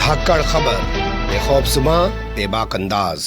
धाकड़ खबर, बेखौफज़ुमा बेबाक अंदाज।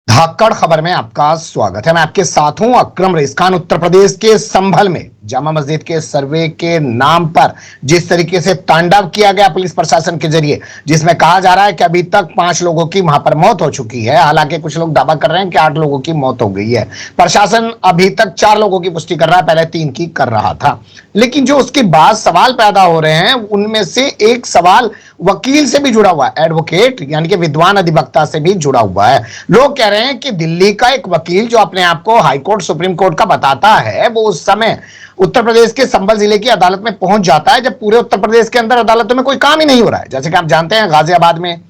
धाकड़ खबर में आपका स्वागत है। मैं आपके साथ हूं अकरम रईस खान। उत्तर प्रदेश के संभल में जामा मस्जिद के सर्वे के नाम पर जिस तरीके से तांडव किया गया पुलिस प्रशासन के जरिए, जिसमें कहा जा रहा है कि अभी तक 5 लोगों की वहां पर मौत हो चुकी है, हालांकि कुछ लोग दावा कर रहे हैं कि 8 लोगों की मौत हो गई है। प्रशासन अभी तक 4 लोगों की पुष्टि कर रहा है, पहले 3 की कर रहा था। लेकिन जो उसके बाद सवाल पैदा हो रहे हैं, उनमें से एक सवाल वकील से भी जुड़ा हुआ है, एडवोकेट यानी कि विद्वान अधिवक्ता से भी जुड़ा हुआ है। लोग कह रहे हैं कि दिल्ली का एक वकील जो अपने आप को हाई कोर्ट सुप्रीम कोर्ट का बताता है, वो उस समय उत्तर प्रदेश के संभल जिले की अदालत में पहुंच जाता है जब पूरे उत्तर प्रदेश के अंदर अदालतों में कोई काम ही नहीं हो रहा है। जैसे कि आप जानते हैं, गाजियाबाद में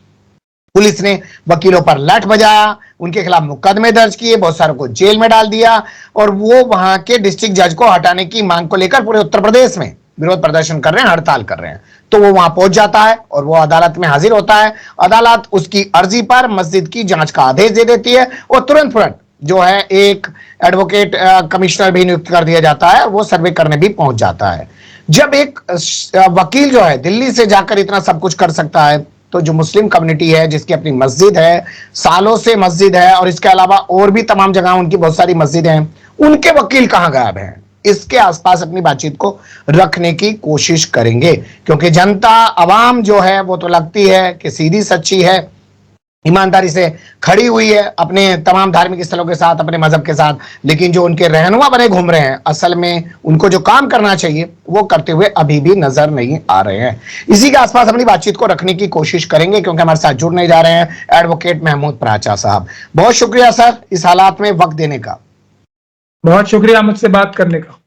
पुलिस ने वकीलों पर लाठ बजाया, उनके खिलाफ मुकदमे दर्ज किए, बहुत सारों को जेल में डाल दिया और वो वहां के डिस्ट्रिक्ट जज को हटाने की मांग को लेकर पूरे उत्तर प्रदेश में विरोध प्रदर्शन कर रहे हैं, हड़ताल कर रहे हैं। तो वो वहां पहुंच जाता है और वो अदालत में हाजिर होता है। अदालत उसकी अर्जी पर मस्जिद की जांच का आदेश दे देती है और तुरंत जो है एक एडवोकेट कमिश्नर भी नियुक्त कर दिया जाता है, वो सर्वे करने भी पहुंच जाता है। जब एक वकील जो है दिल्ली से जाकर इतना सब कुछ कर सकता है, तो जो मुस्लिम कम्युनिटी है जिसकी अपनी मस्जिद है, सालों से मस्जिद है और इसके अलावा और भी तमाम जगह उनकी बहुत सारी मस्जिदें हैं, उनके वकील कहां गायब हैं? इसके आसपास अपनी बातचीत को रखने की कोशिश करेंगे, क्योंकि जनता आवाम जो है वो तो लगती है कि सीधी सच्ची है, ईमानदारी से खड़ी हुई है अपने तमाम धार्मिक स्थलों के साथ, अपने मजहब के साथ। लेकिन जो उनके रहनुमा बने घूम रहे हैं, असल में उनको जो काम करना चाहिए वो करते हुए अभी भी नजर नहीं आ रहे हैं। इसी के आसपास अपनी बातचीत को रखने की कोशिश करेंगे, क्योंकि हमारे साथ जुड़ने जा रहे हैं एडवोकेट महमूद प्राचा साहब। बहुत शुक्रिया सर इस हालात में वक्त देने का। बहुत शुक्रिया मुझसे बात करने का।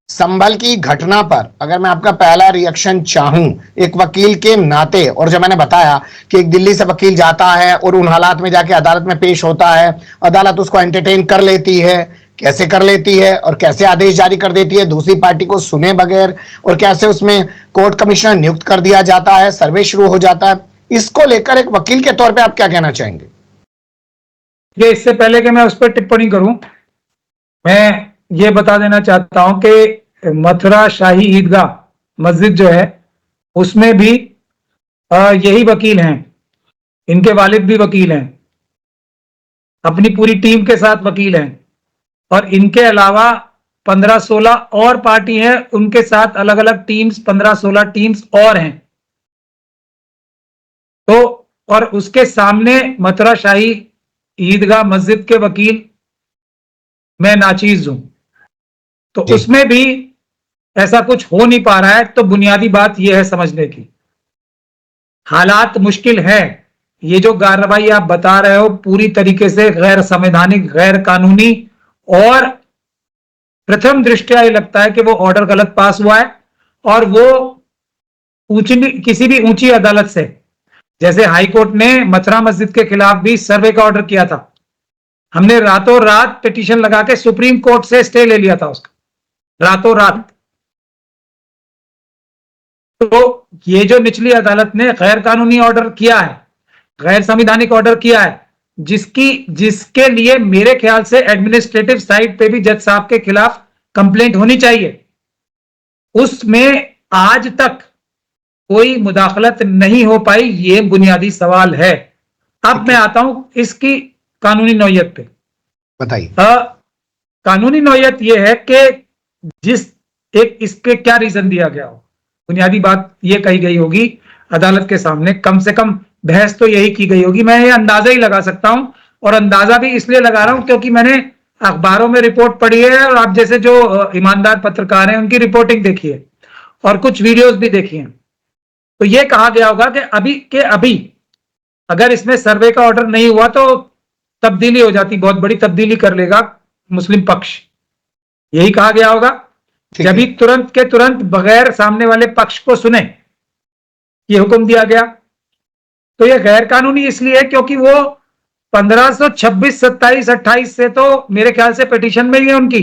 संभल की घटना पर अगर मैं आपका पहला रिएक्शन चाहूं एक वकील के नाते, और जब मैंने बताया कि एक दिल्ली से वकील जाता है और उन हालात में जाके अदालत में पेश होता है, अदालत उसको एंटरटेन कर लेती है, कैसे कर लेती है और कैसे आदेश जारी कर देती है दूसरी पार्टी को सुने बगैर, और कैसे उसमें कोर्ट कमिश्नर नियुक्त कर दिया जाता है, सर्वे शुरू हो जाता है, इसको लेकर एक वकील के तौर पर आप क्या कहना चाहेंगे? ये इससे पहले कि मैं उस पर टिप्पणी करूं, मैं ये बता देना चाहता हूं कि मथुरा शाही ईदगाह मस्जिद जो है उसमें भी यही वकील हैं, इनके वालिद भी वकील हैं, अपनी पूरी टीम के साथ वकील हैं, और इनके अलावा 15-16 और पार्टी हैं, उनके साथ अलग अलग टीम्स 15-16 टीम्स और हैं। तो और उसके सामने मथुरा शाही ईदगाह मस्जिद के वकील मैं नाचीज हूं, तो उसमें भी ऐसा कुछ हो नहीं पा रहा है। तो बुनियादी बात यह है समझने की, हालात मुश्किल है। ये जो कार्रवाई आप बता रहे हो पूरी तरीके से गैर संवैधानिक, गैर कानूनी, और प्रथम दृष्टया ये लगता है कि वो ऑर्डर गलत पास हुआ है, और वो किसी भी ऊंची अदालत से, जैसे हाई कोर्ट ने मथुरा मस्जिद के खिलाफ भी सर्वे का ऑर्डर किया था, हमने रातों रात पिटीशन लगा के सुप्रीम कोर्ट से स्टे ले लिया था उसका, रातों रात। तो ये जो निचली अदालत ने गैर कानूनी ऑर्डर किया है, गैर संवैधानिक ऑर्डर किया है, जिसके लिए मेरे ख्याल से एडमिनिस्ट्रेटिव साइड पे भी जज साहब के खिलाफ कंप्लेंट होनी चाहिए, उसमें आज तक कोई मुदाखलत नहीं हो पाई। ये बुनियादी सवाल है। अब मैं आता हूं इसकी कानूनी नौयत पे। बताइए। कानूनी नौयत यह है कि जिस एक इस पे क्या रीजन दिया गया हो, बुनियादी बात यह कही गई होगी अदालत के सामने, कम से कम बहस तो यही की गई होगी। मैं ये अंदाजा ही लगा सकता हूं, और अंदाजा भी इसलिए लगा रहा हूं क्योंकि मैंने अखबारों में रिपोर्ट पढ़ी है और आप जैसे जो ईमानदार पत्रकार हैं उनकी रिपोर्टिंग देखी है और कुछ वीडियोस भी देखी हैं। तो यह कहा गया होगा कि अभी अगर इसमें सर्वे का ऑर्डर नहीं हुआ तो तब्दीली हो जाती, बहुत बड़ी तब्दीली कर लेगा मुस्लिम पक्ष, यही कहा गया होगा। जब ही तुरंत के तुरंत बगैर सामने वाले पक्ष को सुने ये हुक्म दिया गया। तो यह गैर कानूनी इसलिए है क्योंकि वो 1526, 27, 28 से तो मेरे ख्याल से पिटीशन में ही है उनकी,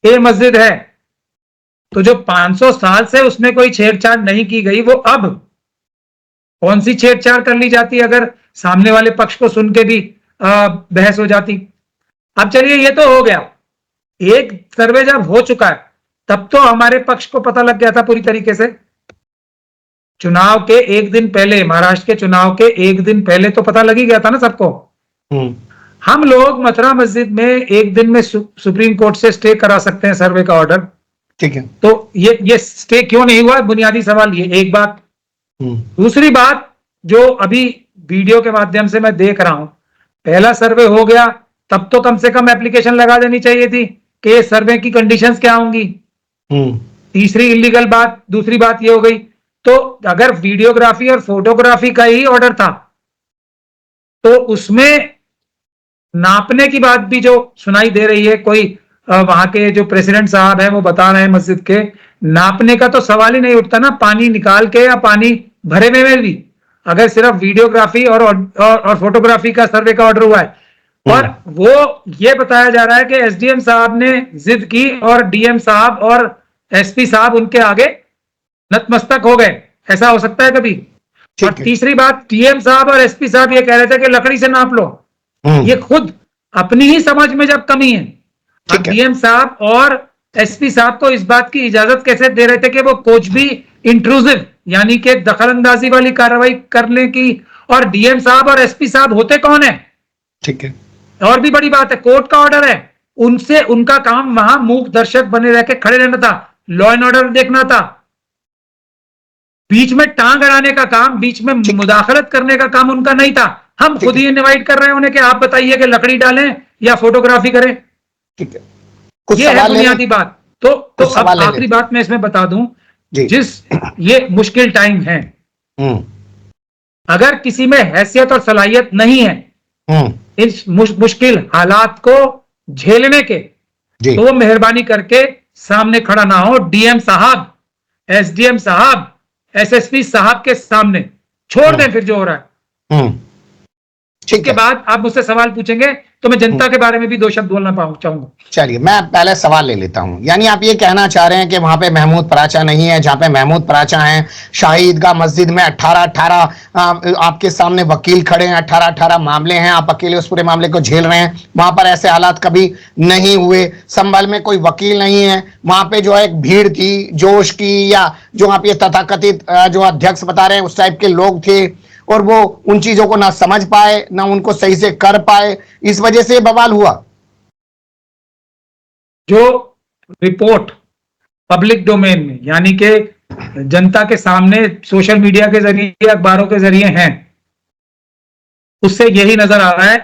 ये मस्जिद है। तो जो 500 साल से उसमें कोई छेड़छाड़ नहीं की गई, वो अब कौन सी छेड़छाड़ कर ली जाती अगर सामने वाले पक्ष को सुन के भी बहस हो जाती। अब चलिए ये तो हो गया, एक सर्वे जब हो चुका है तब तो हमारे पक्ष को पता लग गया था पूरी तरीके से। चुनाव के एक दिन पहले, महाराष्ट्र के चुनाव के एक दिन पहले तो पता लग ही गया था ना सबको। हम लोग मथुरा मस्जिद में एक दिन में सुप्रीम कोर्ट से स्टे करा सकते हैं सर्वे का ऑर्डर, ठीक है। तो ये स्टे क्यों नहीं हुआ, बुनियादी सवाल ये एक बात। दूसरी बात, जो अभी वीडियो के माध्यम से मैं देख रहा हूं, पहला सर्वे हो गया तब तो कम से कम एप्लीकेशन लगा देनी चाहिए थी कि ये सर्वे की कंडीशंस क्या होंगी। तीसरी इलीगल बात, दूसरी बात ये हो गई। तो अगर वीडियोग्राफी और फोटोग्राफी का ही ऑर्डर था तो उसमें नापने की बात भी जो सुनाई दे रही है, कोई वहां के जो प्रेसिडेंट साहब हैं वो बता रहे हैं मस्जिद के, नापने का तो सवाल ही नहीं उठता ना, पानी निकाल के या पानी भरे में भी अगर सिर्फ वीडियोग्राफी और फोटोग्राफी का सर्वे का ऑर्डर हुआ है। और वो ये बताया जा रहा है कि एसडीएम साहब ने जिद की और डीएम साहब और एसपी साहब उनके आगे नतमस्तक हो गए। ऐसा हो सकता है कभी? और तीसरी बात, डीएम साहब और एसपी साहब ये कह रहे थे कि लकड़ी से नाप लो। ये खुद अपनी ही समझ में जब कमी है, डीएम साहब और एसपी साहब को इस बात की इजाजत कैसे दे रहे थे कि वो कुछ भी इंट्रूसिव यानी कि दखलंदाजी वाली कार्रवाई करने की, और डीएम साहब और एसपी साहब होते कौन है? ठीक है। और भी बड़ी बात है, कोर्ट का ऑर्डर है, उनसे उनका काम वहां मूक दर्शक बने रह के खड़े रहना था, लॉ एंड ऑर्डर देखना था, बीच में टांग अड़ाने का काम, बीच में मुदाखलत करने का काम उनका नहीं था। हम खुद ही इनवाइट कर रहे हैं उन्हें कि आप बताइए कि लकड़ी डालें या फोटोग्राफी करें। ठीक है, कुछ ये है बुनियादी बात। तो अब आखिरी बात मैं इसमें बता दूं, जिस ये मुश्किल टाइम है, अगर किसी में हैसियत और सलाहियत नहीं है इस मुश्किल हालात को झेलने के, तो वो मेहरबानी करके सामने खड़ा ना हो। डीएम साहब, एसडीएम साहब, एसएसपी साहब के सामने छोड़ दें फिर जो हो रहा है। इसके बाद आप मुझसे सवाल पूछेंगे तो मैं जनता के बारे में भी दो शब्द बोलना चाहूंगा। चलिए, मैं पहले सवाल ले लेता हूं। यानी आप ये कहना चाह रहे हैं कि वहां पे महमूद पराचा नहीं है, जहां पे महमूद पराचा है शाही ईदगाह मस्जिद में 18 आपके सामने वकील खड़े हैं, 18 मामले हैं, आप अकेले उस पूरे मामले को झेल रहे हैं। वहां पर ऐसे हालात कभी नहीं हुए। संभल में कोई वकील नहीं है, वहां पे जो है एक भीड़ थी जोश की, या जो आप ये तथाकथित जो अध्यक्ष बता रहे हैं उस टाइप के लोग थे, और वो उन चीजों को ना समझ पाए ना उनको सही से कर पाए, इस वजह से बवाल हुआ। जो रिपोर्ट पब्लिक डोमेन में यानी कि जनता के सामने सोशल मीडिया के जरिए, अखबारों के जरिए हैं, उससे यही नजर आ रहा है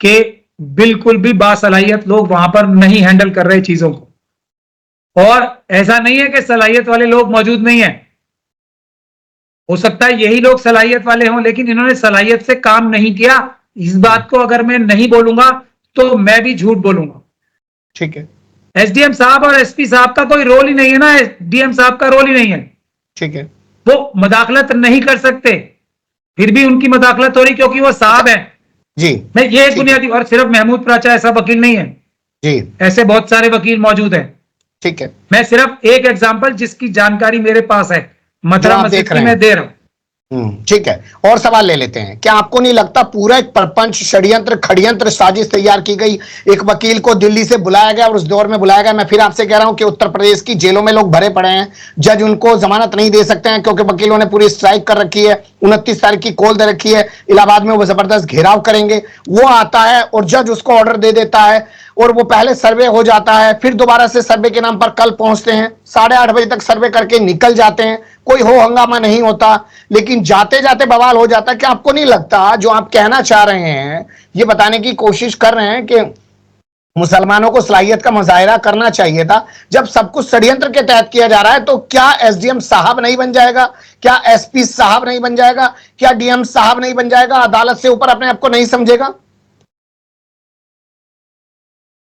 कि बिल्कुल भी बासलाहियत लोग वहां पर नहीं हैंडल कर रहे चीजों को। और ऐसा नहीं है कि सलाहियत वाले लोग मौजूद नहीं है, हो सकता है यही लोग सलाहियत वाले हों, लेकिन इन्होंने सलाहियत से काम नहीं किया। इस बात को अगर मैं नहीं बोलूंगा तो मैं भी झूठ बोलूंगा। ठीक है। एसडीएम साहब और एसपी साहब का कोई रोल ही नहीं है ना, डीएम साहब का रोल ही नहीं है। ठीक है। वो मदाखलत नहीं कर सकते, फिर भी उनकी मदाखलत हो रही क्योंकि वो साहब है। जी, मैं ये एक बुनियादी, और सिर्फ महमूद पराचा ऐसा वकील नहीं है जी, ऐसे बहुत सारे वकील मौजूद हैं। ठीक है। मैं सिर्फ एक एग्जांपल जिसकी जानकारी मेरे पास है मथुरा मस्जिद की मैं दे रहा हूं। ठीक है, और सवाल ले लेते हैं। क्या आपको नहीं लगता पूरा एक प्रपंच, षड्यंत्र, खड़यंत्र, साजिश तैयार की गई? एक वकील को दिल्ली से बुलाया गया और उस दौर में बुलाया गया। मैं फिर आपसे कह रहा हूं कि उत्तर प्रदेश की जेलों में लोग भरे पड़े हैं, जज उनको जमानत नहीं दे सकते हैं क्योंकि वकीलों ने पूरी स्ट्राइक कर रखी है, 29 तारीख की कॉल दे रखी है, इलाहाबाद में वो जबरदस्त घेराव करेंगे। वो आता है और जज उसको ऑर्डर दे देता है, और वो पहले सर्वे हो जाता है, फिर दोबारा से सर्वे के नाम पर कल पहुंचते हैं, 8:30 बजे तक सर्वे करके निकल जाते हैं, कोई हो हंगामा नहीं होता, लेकिन जाते जाते बवाल हो जाता है। क्या आपको नहीं लगता जो आप कहना चाह रहे हैं, ये बताने की कोशिश कर रहे हैं कि मुसलमानों को सलाहियत का मुजाहिरा करना चाहिए था, जब सब कुछ षड्यंत्र के तहत किया जा रहा है, तो क्या एसडीएम साहब नहीं बन जाएगा? क्या एसपी साहब नहीं बन जाएगा? क्या डीएम साहब नहीं बन जाएगा? अदालत से ऊपर अपने आप को नहीं समझेगा?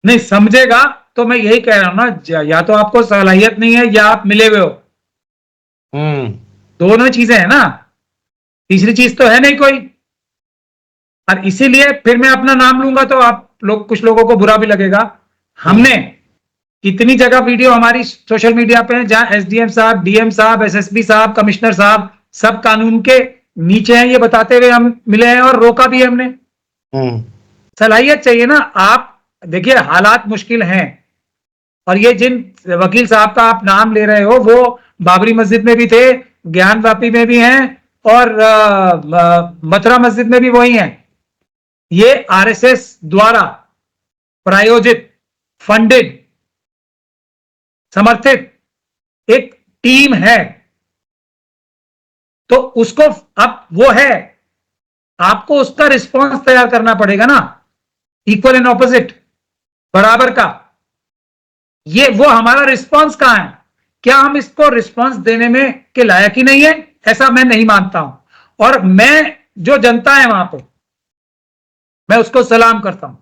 नहीं समझेगा तो मैं यही कह रहा हूं ना, या तो आपको सलाहियत नहीं है या आप मिले हुए हो। दोनों चीजें है ना, तीसरी चीज तो है नहीं कोई। और इसीलिए फिर मैं अपना नाम लूंगा तो आप लोग, कुछ लोगों को बुरा भी लगेगा। हमने कितनी जगह वीडियो हमारी सोशल मीडिया पे है जहां एसडीएम साहब, डीएम साहब, एसएसपी साहब, कमिश्नर साहब सब कानून के नीचे हैं ये बताते हुए हम मिले हैं, और रोका भी हमने। सलाहियत चाहिए ना। आप देखिए हालात मुश्किल हैं, और ये जिन वकील साहब का आप नाम ले रहे हो वो बाबरी मस्जिद में भी थे, ज्ञानवापी में भी हैं और मथुरा मस्जिद में भी वही हैं। ये आरएसएस द्वारा प्रायोजित, फंडेड, समर्थित एक टीम है। तो उसको अब वो है, आपको उसका रिस्पॉन्स तैयार करना पड़ेगा ना, इक्वल एंड ऑपोजिट, बराबर का। ये वो हमारा रिस्पॉन्स कहां है? क्या हम इसको रिस्पॉन्स देने में के लायक ही नहीं है? ऐसा मैं नहीं मानता हूं। और मैं जो जनता है वहां पे, मैं उसको सलाम करता हूं।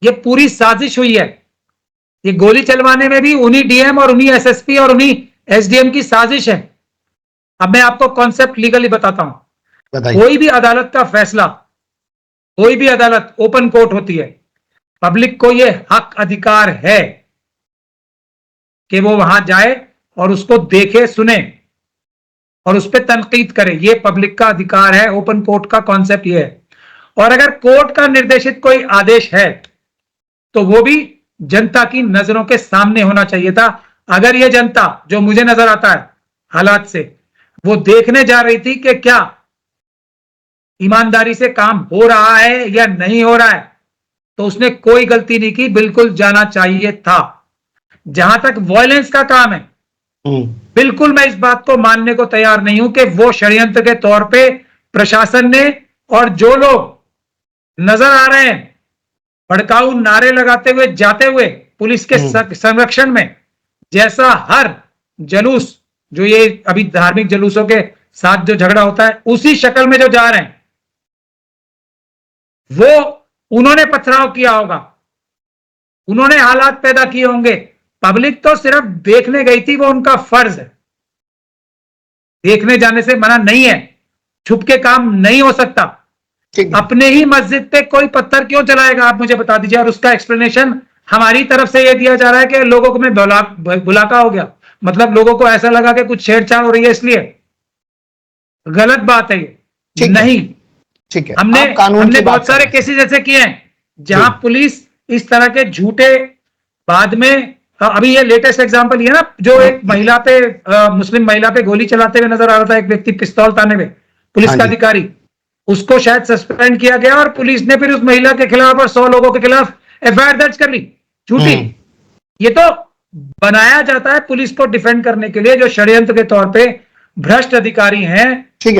ये पूरी साजिश हुई है। ये गोली चलवाने में भी उन्हीं डीएम और उन्हीं एसएसपी और उन्हीं एसडीएम की साजिश है। अब मैं आपको कॉन्सेप्ट लीगली बताता हूं। बताइए। कोई भी अदालत का फैसला, कोई भी अदालत ओपन कोर्ट होती है, पब्लिक को यह हक अधिकार है कि वो वहां जाए और उसको देखे, सुने और उस पर तनकीद करे। ये पब्लिक का अधिकार है। ओपन कोर्ट का कॉन्सेप्ट ये है। और अगर कोर्ट का निर्देशित कोई आदेश है तो वो भी जनता की नजरों के सामने होना चाहिए था। अगर ये जनता, जो मुझे नजर आता है हालात से, वो देखने जा रही थी कि क्या ईमानदारी से काम हो रहा है या नहीं हो रहा है, तो उसने कोई गलती नहीं की, बिल्कुल जाना चाहिए था। जहां तक वायलेंस का काम है, बिल्कुल मैं इस बात को मानने को तैयार नहीं हूं कि वो षड्यंत्र के तौर पे प्रशासन ने और जो लोग नजर आ रहे हैं भड़काऊ नारे लगाते हुए जाते हुए पुलिस के संरक्षण में, जैसा हर जलूस, जो ये अभी धार्मिक जलूसों के साथ जो झगड़ा होता है, उसी शक्ल में जो जा रहे हैं, वो उन्होंने पथराव किया होगा, उन्होंने हालात पैदा किए होंगे। पब्लिक तो सिर्फ देखने गई थी, वो उनका फर्ज है। देखने जाने से मना नहीं है, छुप के काम नहीं हो सकता। अपने ही मस्जिद पे कोई पत्थर क्यों चलाएगा, आप मुझे बता दीजिए। और उसका एक्सप्लेनेशन हमारी तरफ से यह दिया जा रहा है कि लोगों को में बुलाका हो गया, मतलब लोगों को ऐसा लगा कि कुछ छेड़छाड़ हो रही है, इसलिए। गलत बात है ये। नहीं, ठीक है। हमने बहुत सारे केसेस ऐसे किए हैं जहां पुलिस इस तरह के झूठे, बाद में अभी ये लेटेस्ट एग्जांपल ये ना, जो एक महिला पे, मुस्लिम महिला पे गोली चलाते हुए नजर आ रहा था एक व्यक्ति, पिस्तौल ताने में, पुलिस का अधिकारी, उसको शायद सस्पेंड किया गया और पुलिस ने फिर उस महिला के खिलाफ और 100 लोगों के खिलाफ एफआईआर दर्ज कर ली, झूठी। ये तो बनाया जाता है पुलिस को डिफेंड करने के लिए। जो षड्यंत्र के तौर पे भ्रष्ट अधिकारी हैं,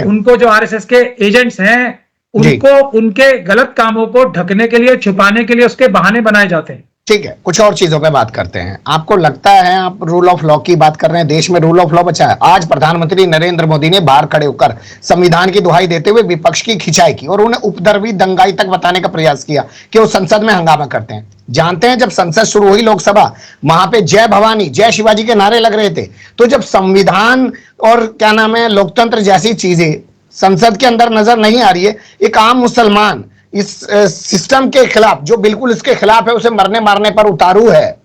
उनको, जो आरएसएस के एजेंट्स हैं, उनको उनके गलत कामों को ढकने के लिए, छुपाने के लिए उसके बहाने बनाए जाते हैं। ठीक है, कुछ और चीजों पे बात करते हैं। आपको लगता है, आप रूल ऑफ लॉ की बात कर रहे हैं, देश में रूल ऑफ लॉ बचा है? आज प्रधानमंत्री नरेंद्र मोदी ने बाहर खड़े होकर संविधान की दुहाई देते हुए विपक्ष की खिंचाई की और उन्हें उपद्रवी, दंगाई तक बताने का प्रयास किया कि वो संसद में हंगामा करते हैं। जानते हैं, जब संसद शुरू हुई लोकसभा, वहां पे जय भवानी, जय शिवाजी के नारे लग रहे थे। तो जब संविधान और क्या नाम है, लोकतंत्र जैसी चीजें संसद के अंदर नजर नहीं आ रही है, एक आम मुसलमान इस सिस्टम के खिलाफ, जो बिल्कुल इसके खिलाफ है, उसे मरने मारने पर उतारू है,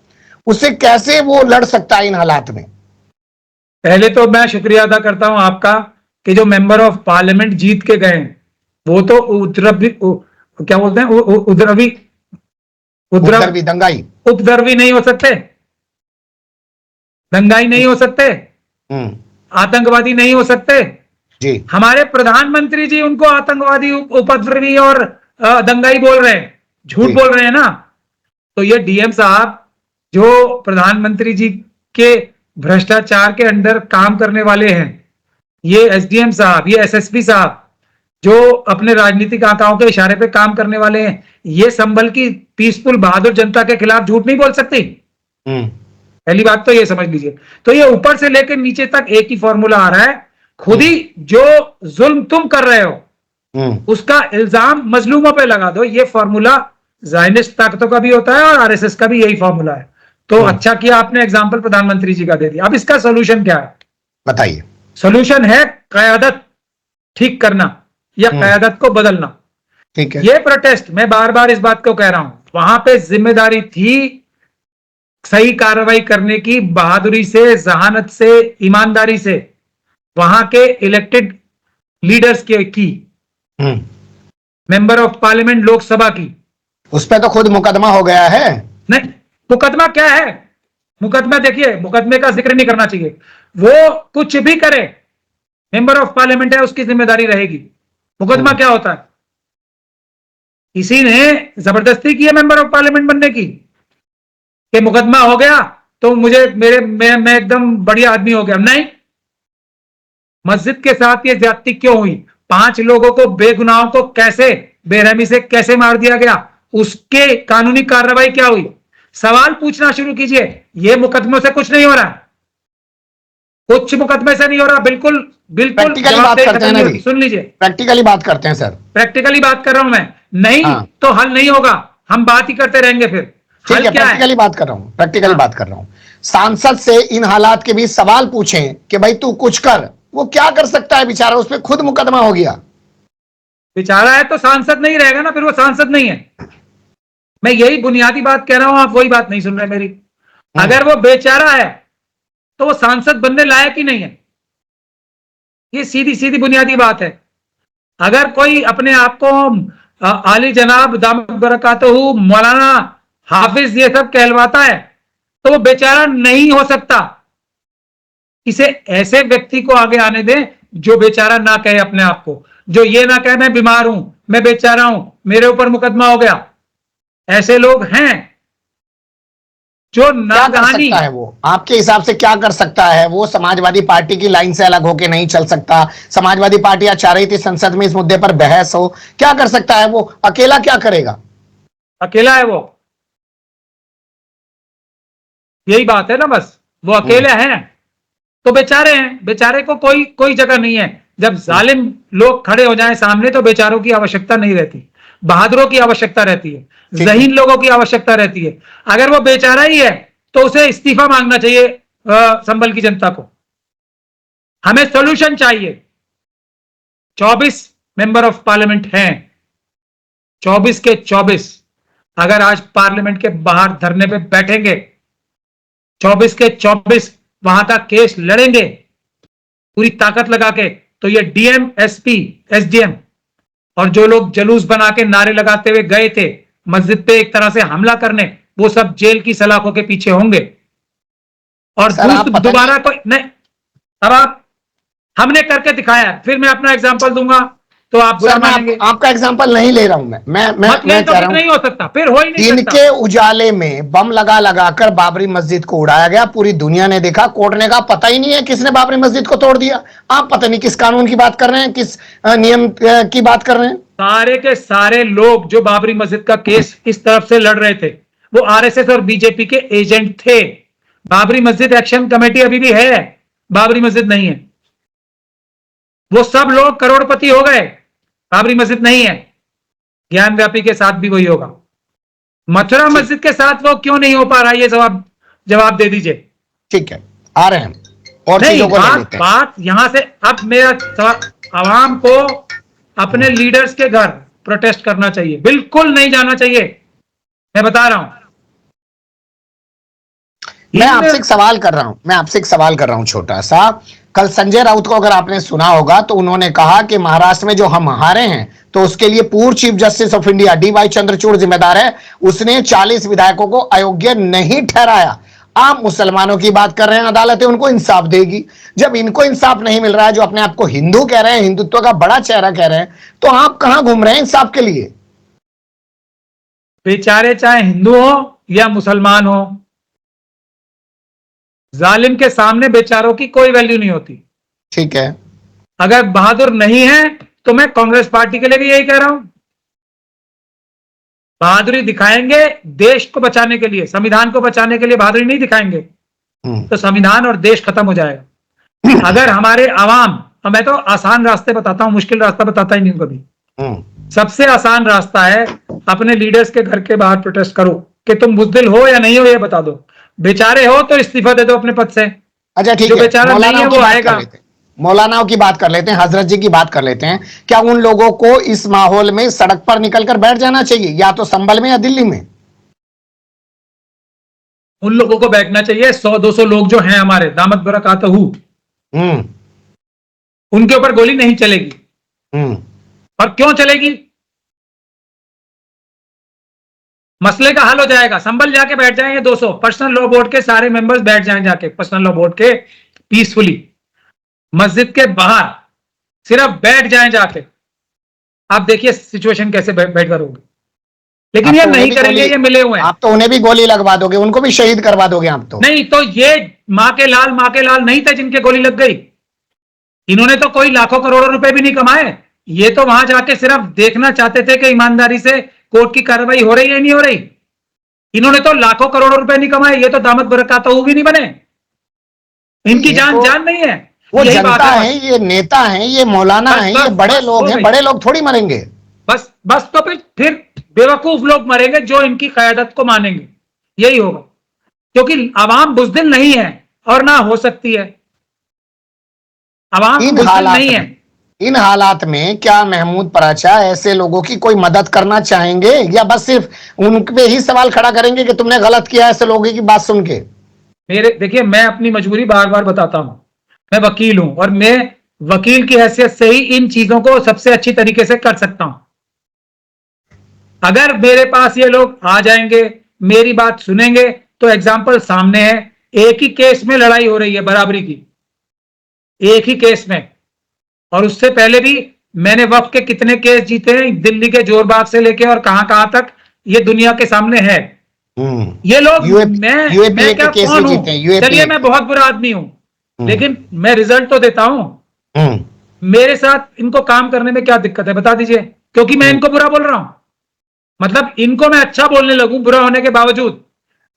उसे कैसे वो लड़ सकता है इन हालात में? पहले तो मैं शुक्रिया अदा करता हूं आपका कि जो मेंबर ऑफ पार्लियामेंट जीत के गए, वो तो क्या बोलते हैं, उपद्रवी, दंगाई, उपद्रवी नहीं हो सकते, दंगाई नहीं हो सकते, आतंकवादी नहीं हो सकते जी। हमारे प्रधानमंत्री जी उनको आतंकवादी, उपद्रवी और दंगाई बोल रहे हैं, झूठ बोल रहे हैं ना। तो ये डीएम साहब, जो प्रधानमंत्री जी के भ्रष्टाचार के अंडर काम करने वाले हैं, ये एसडीएम साहब, ये एसएसपी साहब, जो अपने राजनीतिक आकाओं के इशारे पे काम करने वाले हैं, ये संभल की पीसफुल बहादुर जनता के खिलाफ झूठ नहीं बोल सकती। पहली बात तो ये समझ लीजिए। तो ये ऊपर से लेकर नीचे तक एक ही फॉर्मूला आ रहा है। खुद ही जो जुल्म तुम कर रहे हो, उसका इल्जाम मजलूमों पे लगा दो। ये फॉर्मूला ज़ायनिस्ट ताकतों का भी होता है और आरएसएस का भी यही फॉर्मूला है। तो अच्छा किया आपने एग्जांपल प्रधानमंत्री जी का दे दिया। अब इसका सोल्यूशन क्या है, बताइए। सोल्यूशन है कयादत ठीक करना या कयादत को बदलना। ठीक है। ये प्रोटेस्ट, मैं बार बार इस बात को कह रहा हूं, वहां पे जिम्मेदारी थी सही कार्रवाई करने की, बहादुरी से, जहानत से, ईमानदारी से, वहां के इलेक्टेड लीडर्स की, मेंबर ऑफ पार्लियामेंट लोकसभा की। उस पर तो खुद मुकदमा हो गया है। नहीं, मुकदमा क्या है, मुकदमा देखिए, मुकदमे का जिक्र नहीं करना चाहिए, वो कुछ भी करे, मेंबर ऑफ पार्लियामेंट है, उसकी जिम्मेदारी रहेगी। मुकदमा क्या होता है? किसी ने जबरदस्ती की है मेंबर ऑफ पार्लियामेंट बनने की, कि मुकदमा हो गया तो मुझे मेरे मैं एकदम बढ़िया आदमी हो गया, नहीं। मस्जिद के साथ ये ज्यादती क्यों हुई? 5 लोगों को, बेगुनाहों को कैसे बेरहमी से कैसे मार दिया गया, उसके कानूनी कार्रवाई क्या हुई? सवाल पूछना शुरू कीजिए। ये मुकदमों से कुछ नहीं हो रहा, कुछ मुकदमे से नहीं हो रहा, बिल्कुल बिल्कुल प्रैक्टिकली बात करते हैं ना जी, सुन लीजिए, प्रैक्टिकली बात करते हैं सर। प्रैक्टिकली बात कर रहा हूं मैं। नहीं हाँ तो हल नहीं होगा, हम बात ही करते रहेंगे फिर। ठीक हल है, क्या है? प्रैक्टिकली बात कर रहा हूं, प्रैक्टिकली हाँ। बात कर रहा हूं। सांसद से इन हालात के बीच सवाल पूछें कि भाई तू कुछ कर, वो क्या कर सकता है बेचारा, उस पर खुद मुकदमा हो गया। बेचारा है तो सांसद नहीं रहेगा ना, फिर वो सांसद नहीं है। मैं यही बुनियादी बात कह रहा हूं, आप वही बात नहीं सुन रहे मेरी। अगर वो बेचारा है तो वो सांसद बनने लायक ही नहीं है, ये सीधी सीधी बुनियादी बात है। अगर कोई अपने आप को आली जनाब दामद बरकातहू, मौलाना, हाफिज ये सब कहलवाता है, तो वो बेचारा नहीं हो सकता। इसे ऐसे व्यक्ति को आगे आने दें जो बेचारा ना कहे अपने आप को, जो ये ना कहे मैं बीमार हूं, मैं बेचारा हूं, मेरे ऊपर मुकदमा हो गया। ऐसे लोग हैं जो क्या कर नागहानी। सकता है वो, आपके हिसाब से क्या कर सकता है वो? समाजवादी पार्टी की लाइन से अलग होके नहीं चल सकता। समाजवादी पार्टी आज चाह रही थी संसद में इस मुद्दे पर बहस हो, क्या कर सकता है वो? अकेला क्या करेगा? अकेला है वो, यही बात है ना, बस वो अकेले हैं तो बेचारे हैं। बेचारे को कोई कोई जगह नहीं है। जब जालिम लोग खड़े हो जाएं सामने तो बेचारों की आवश्यकता नहीं रहती, बहादुरों की आवश्यकता रहती है, ठीक है। जहीन लोगों की आवश्यकता रहती है। अगर वो बेचारा ही है तो उसे इस्तीफा मांगना चाहिए संभल की जनता को। हमें सॉल्यूशन चाहिए। 24 मेंबर ऑफ पार्लियामेंट हैं, 24 के 24 अगर आज पार्लियामेंट के बाहर धरने पे बैठेंगे, 24 के 24 वहां का केस लड़ेंगे पूरी ताकत लगा के, तो ये डीएम, एसपी, एसडीएम और जो लोग जुलूस बना के नारे लगाते हुए गए थे मस्जिद पे एक तरह से हमला करने, वो सब जेल की सलाखों के पीछे होंगे। और सर आप पता दोबारा कोई नहीं। अब आप, हमने करके दिखाया है, फिर मैं अपना एग्जांपल दूंगा तो आप बुरा सर मैं मानेंगे। आपका एग्जांपल नहीं ले रहा हूं, मत मैं लें तो कह फिर रहा हूं नहीं हो सकता, फिर हो ही नहीं दिन सकता। के उजाले में बम लगा लगाकर बाबरी मस्जिद को उड़ाया गया, पूरी दुनिया ने देखा, कोर्ट ने कहा पता ही नहीं है किसने बाबरी मस्जिद को तोड़ दिया। आप पता नहीं किस कानून की बात कर रहे हैं, किस नियम की बात कर रहे हैं। सारे के सारे लोग जो बाबरी मस्जिद का केस इस तरफ से लड़ रहे थे वो आरएसएस और बीजेपी के एजेंट थे। बाबरी मस्जिद एक्शन कमेटी अभी भी है, बाबरी मस्जिद नहीं है। वो सब लोग करोड़पति हो गए, बाबरी मस्जिद नहीं है। ज्ञान व्यापी के साथ भी वही होगा, मथुरा मस्जिद के साथ वो क्यों नहीं हो पा रहा, ये जवाब दे दीजिए। ठीक है, आ रहे हैं और नहीं, चीजों को ले लेते हैं। बात यहां से, अब मेरा सवाल, आवाम को अपने लीडर्स के घर प्रोटेस्ट करना चाहिए, बिल्कुल नहीं जाना चाहिए, मैं बता रहा हूं। मैं आपसे एक सवाल कर रहा हूं छोटा सा। कल संजय राउत को अगर आपने सुना होगा तो उन्होंने कहा कि महाराष्ट्र में जो हम हारे हैं तो उसके लिए पूर्व chief justice of India DY Chandrachud जिम्मेदार है। उसने 40 विधायकों को अयोग्य नहीं ठहराया। आप मुसलमानों की बात कर रहे हैं, अदालतें उनको इंसाफ देगी। जब इनको इंसाफ नहीं मिल रहा है, जो अपने आप को हिंदू कह रहे हैं, हिंदुत्व का बड़ा चेहरा कह रहे हैं, तो आप कहां घूम रहे हैं इंसाफ के लिए? बेचारे चाहे हिंदू हो या मुसलमान हो, जालिम के सामने बेचारों की कोई वैल्यू नहीं होती। ठीक है, अगर बहादुर नहीं है तो मैं कांग्रेस पार्टी के लिए भी यही कह रहा हूं, बहादुरी दिखाएंगे देश को बचाने के लिए, संविधान को बचाने के लिए बहादुरी नहीं दिखाएंगे तो संविधान और देश खत्म हो जाएगा। अगर हमारे आवाम, और मैं तो आसान रास्ते बताता हूं, मुश्किल रास्ता बताता ही नहीं हूं कभी। सबसे आसान रास्ता है अपने लीडर्स के घर के बाहर प्रोटेस्ट करो कि तुम बुजदिल हो या नहीं हो ये बता दो। बेचारे हो तो इस्तीफा दे दो अपने पद से। अच्छा ठीक जो है, बेचारा नहीं है वो आएगा। मौलानाओं की बात कर लेते हैं, हजरत जी की बात कर लेते हैं। क्या उन लोगों को इस माहौल में सड़क पर निकलकर बैठ जाना चाहिए, या तो संभल में या दिल्ली में? उन लोगों को बैठना चाहिए। 100-200 लोग जो हैं हमारे दामद बरकातहू, उनके ऊपर गोली नहीं चलेगी। और क्यों चलेगी? मसले का हल हो जाएगा। संभल जाके बैठ जाएंगे 200 पर्सनल लॉ बोर्ड के सारे मेंबर्स, बैठ जाएं जाके पर्सनल लॉ बोर्ड के पीसफुली मस्जिद के बाहर, सिर्फ बैठ जाएं जाके। आप देखिए सिचुएशन कैसे बैठ कर होगी। लेकिन ये नहीं करेंगे, ये मिले हुए हैं। आप तो उन्हें भी गोली लगवा दोगे, उनको भी शहीद करवा दोगे आप तो। नहीं तो ये माँ के लाल नहीं थे जिनके गोली लग गई। इन्होंने तो कोई लाखों करोड़ों रुपए भी नहीं कमाए। ये तो वहां जाके सिर्फ देखना चाहते थे कि ईमानदारी से कोर्ट की कार्रवाई हो रही है नहीं हो रही। इन्होंने तो लाखों करोड़ों रुपए नहीं कमाए। ये तो दामद बरकत भी नहीं बने। इनकी जान जान नहीं है। वो जनता है, ये नेता है, ये मौलाना है, ये बड़े लोग हैं। बड़े लोग थोड़ी मरेंगे। बस तो फिर बेवकूफ लोग मरेंगे जो इनकी क़यादत को मानेंगे। यही होगा, क्योंकि आवाम बुज़दिल नहीं है और ना हो सकती है। आवाम बुज़दिल नहीं है। इन हालात में क्या महमूद पराचा ऐसे लोगों की कोई मदद करना चाहेंगे, या बस सिर्फ उन पे ही सवाल खड़ा करेंगे कि तुमने गलत किया ऐसे लोगों की बात सुन के? देखिए, मैं अपनी मजबूरी बार बार बताता हूं। मैं वकील हूं और मैं वकील की हैसियत से ही इन चीजों को सबसे अच्छी तरीके से कर सकता हूं। अगर मेरे पास ये लोग आ जाएंगे, मेरी बात सुनेंगे, तो एग्जाम्पल सामने है। एक ही केस में लड़ाई हो रही है बराबरी की, एक ही केस में। और उससे पहले भी मैंने वक्फ के कितने केस जीते हैं, दिल्ली के जोरबाग से लेके और कहां तक ये दुनिया के सामने है। ये लोग मैं क्या कौन हूं? चलिए, मैं बहुत बुरा आदमी हूं, लेकिन मैं रिजल्ट तो देता हूं। मेरे साथ इनको काम करने में क्या दिक्कत है बता दीजिए? क्योंकि मैं इनको बुरा बोल रहा हूं, मतलब इनको मैं अच्छा बोलने लगूं बुरा होने के बावजूद,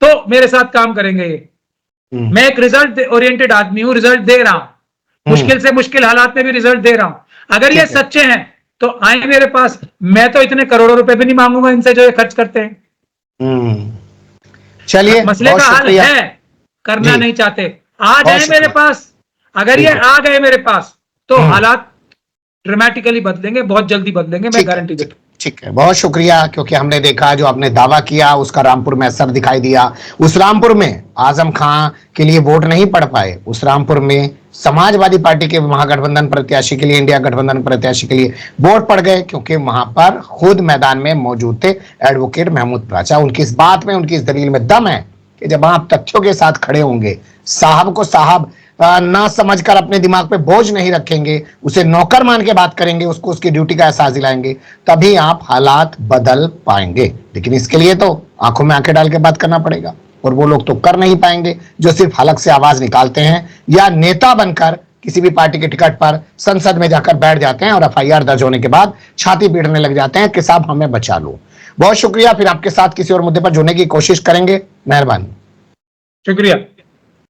तो मेरे साथ काम करेंगे ये। मैं एक रिजल्ट ओरिएंटेड आदमी हूं, रिजल्ट दे रहा हूं, मुश्किल से मुश्किल हालात में भी रिजल्ट दे रहा हूं। अगर ये सच्चे हैं तो आए मेरे पास। मैं तो इतने करोड़ों रुपए भी नहीं मांगूंगा इनसे जो ये खर्च करते हैं। चलिए, मसले का हल है, करना नहीं चाहते। आ जाए मेरे पास। अगर ये आ गए मेरे पास तो हालात ड्रामेटिकली बदलेंगे, बहुत जल्दी बदलेंगे, मैं गारंटी देता हूं। ठीक है, बहुत शुक्रिया। क्योंकि हमने देखा जो आपने दावा किया उसका रामपुर में असर दिखाई दिया। उस रामपुर में आजम खां के लिए वोट नहीं पड़ पाए। उस रामपुर में समाजवादी पार्टी के महागठबंधन प्रत्याशी के लिए, इंडिया गठबंधन प्रत्याशी के लिए वोट पड़ गए, क्योंकि वहां पर खुद मैदान में मौजूद थे एडवोकेट महमूद पराचा। उनकी इस बात में, उनकी इस दलील में दम है कि जब आप तथ्यों के साथ खड़े होंगे, साहब को साहब ना समझकर अपने दिमाग पे बोझ नहीं रखेंगे, उसे नौकर मान के बात करेंगे, उसको उसकी ड्यूटी का एहसास दिलाएंगे, तभी आप हालात बदल पाएंगे। लेकिन इसके लिए तो आंखों में आंखें डाल के बात करना पड़ेगा, और वो लोग तो कर नहीं पाएंगे जो सिर्फ हलक से आवाज निकालते हैं या नेता बनकर किसी भी पार्टी के टिकट पर संसद में जाकर बैठ जाते हैं और एफआईआर दर्ज होने के बाद छाती पीटने लग जाते हैं कि साहब हमें बचा लो। बहुत शुक्रिया। फिर आपके साथ किसी और मुद्दे पर जुड़ने की कोशिश करेंगे। मेहरबानी। शुक्रिया।